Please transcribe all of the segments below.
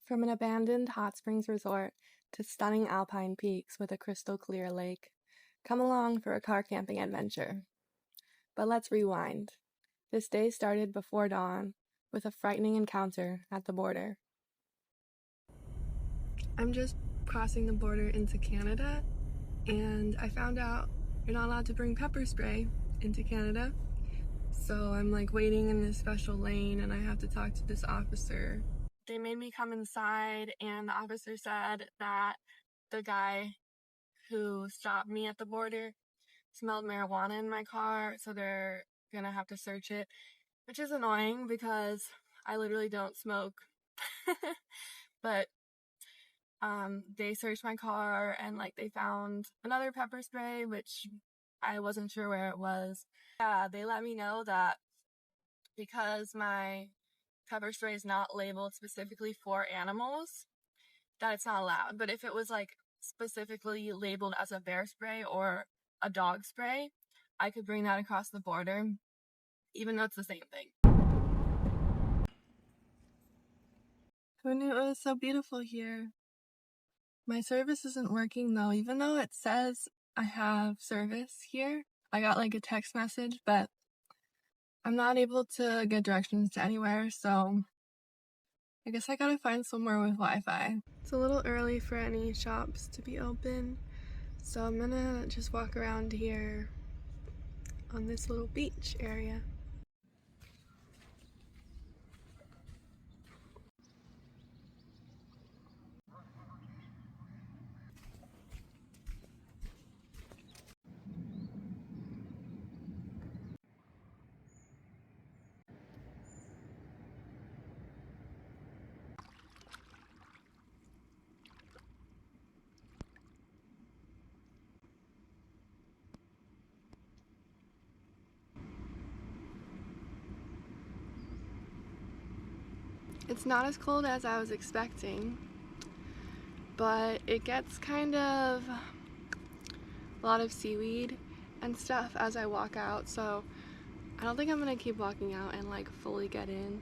From an abandoned hot springs resort to stunning alpine peaks with a crystal clear lake, come along for a car camping adventure. But let's rewind. This day started before dawn with a frightening encounter at the border. I'm just crossing the border into Canada, and I found out you're not allowed to bring pepper spray into Canada. So I'm like waiting in this special lane and I have to talk to this officer. They made me come inside and the officer said that the guy who stopped me at the border smelled marijuana in my car, so they're gonna have to search it, which is annoying because I literally don't smoke. But they searched my car and like they found another pepper spray, which I wasn't sure where it was. Yeah, they let me know that because my pepper spray is not labeled specifically for animals, that it's not allowed. But if it was like specifically labeled as a bear spray or a dog spray, I could bring that across the border, even though it's the same thing. Who knew it was so beautiful here? My service isn't working though, even though it says I have service here. I got like a text message, but I'm not able to get directions to anywhere, so I guess I gotta find somewhere with Wi-Fi. It's a little early for any shops to be open, so I'm gonna just walk around here on this little beach area. It's not as cold as I was expecting, but it gets kind of a lot of seaweed and stuff as I walk out, so I don't think I'm gonna keep walking out and like fully get in,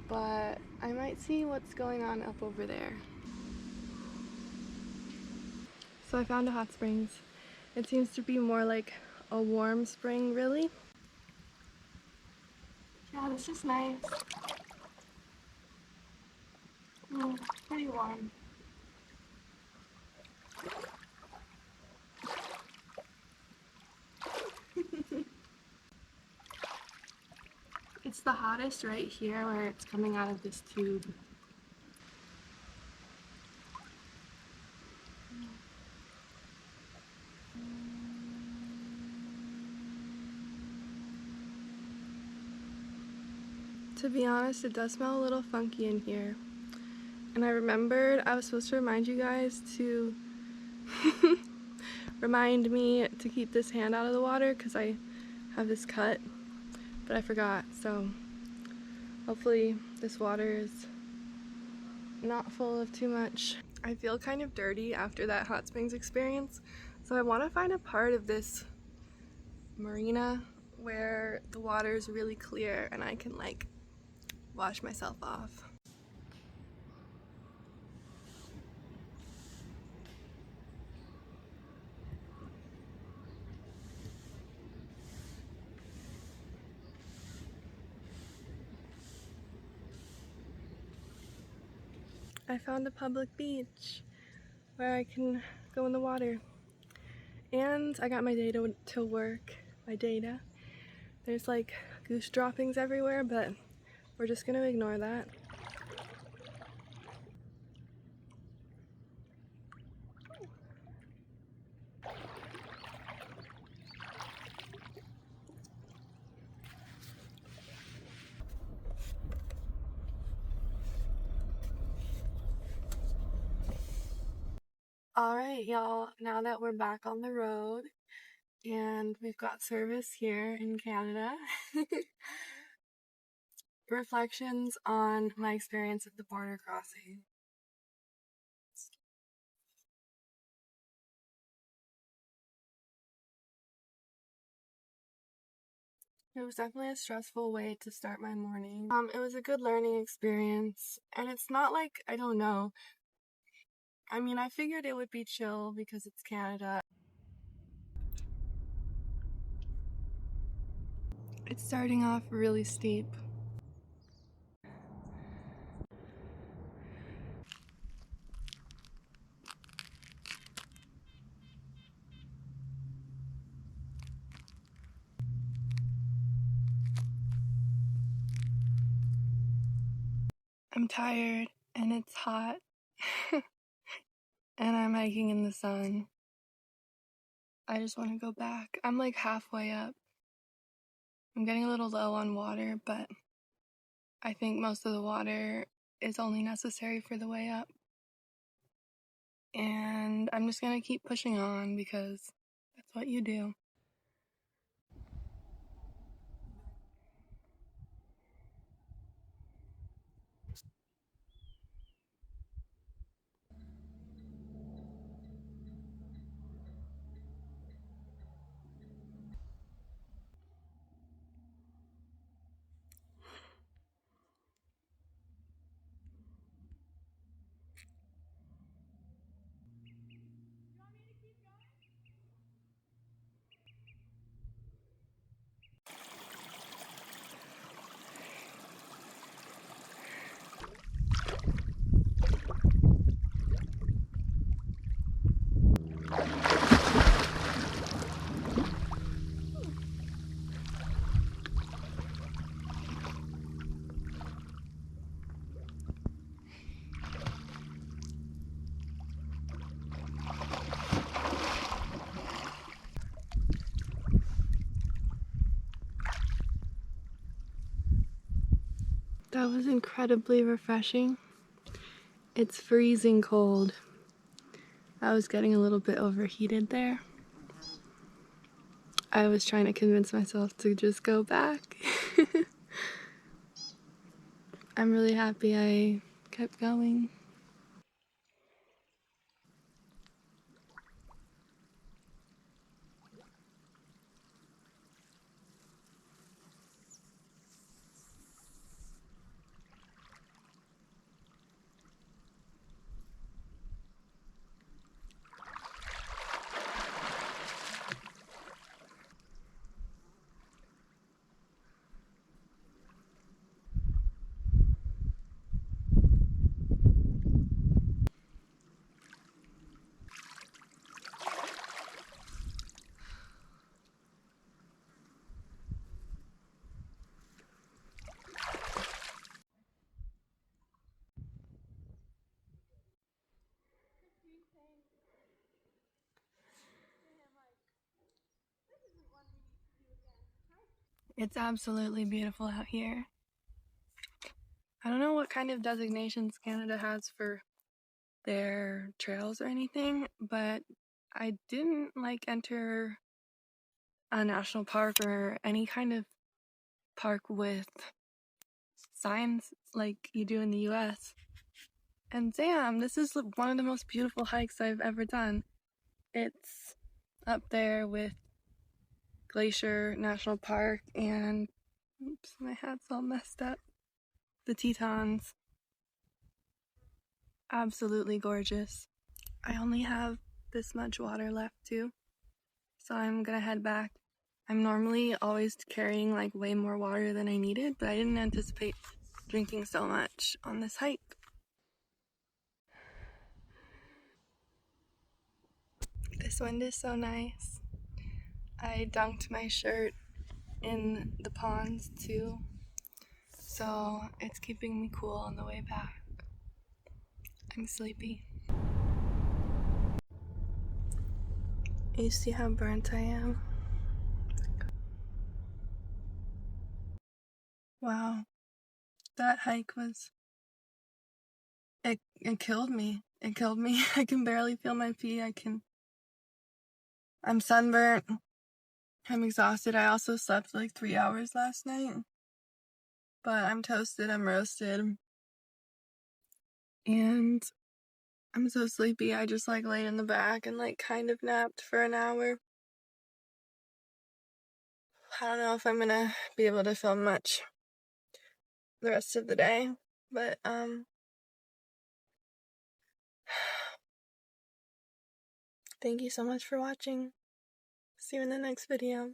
but I might see what's going on up over there. So I found a hot springs. It seems to be more like a warm spring, really. Yeah, this is nice. Pretty warm. It's the hottest right here where it's coming out of this tube. To be honest, it does smell a little funky in here. And I remembered I was supposed to remind you guys to remind me to keep this hand out of the water because I have this cut, but I forgot, so hopefully this water is not full of too much. I feel kind of dirty after that hot springs experience, so I want to find a part of this marina where the water is really clear and I can like wash myself off. I found a public beach where I can go in the water. And I got my data to work. My data. There's like goose droppings everywhere, but we're just gonna ignore that. Alright, y'all, now that we're back on the road and we've got service here in Canada, reflections on my experience at the border crossing. It was definitely a stressful way to start my morning. It was a good learning experience, and it's not like, I don't know. I mean, I figured it would be chill because it's Canada. It's starting off really steep. I'm tired and it's hot and I'm hiking in the sun. I just want to go back. I'm like halfway up. I'm getting a little low on water, but I think most of the water is only necessary for the way up. And I'm just gonna keep pushing on because that's what you do. That was incredibly refreshing. It's freezing cold. I was getting a little bit overheated there. I was trying to convince myself to just go back. I'm really happy I kept going. It's absolutely beautiful out here. I don't know what kind of designations Canada has for their trails or anything, but I didn't like enter a national park or any kind of park with signs like you do in the US. And damn, this is one of the most beautiful hikes I've ever done. It's up there with Glacier National Park and, oops, my hat's all messed up, the Tetons. Absolutely gorgeous. I only have this much water left too, so I'm gonna head back. I'm normally always carrying like way more water than I needed, but I didn't anticipate drinking so much on this hike. This wind is so nice. I dunked my shirt in the ponds too, so it's keeping me cool on the way back. I'm sleepy. You see how burnt I am? Wow, that hike was, it killed me. It killed me. I can barely feel my feet. I'm sunburnt. I'm exhausted. I also slept like 3 hours last night. But I'm toasted, I'm roasted. And I'm so sleepy. I just like laid in the back and like kind of napped for an hour. I don't know if I'm gonna be able to film much the rest of the day, but thank you so much for watching. See you in the next video.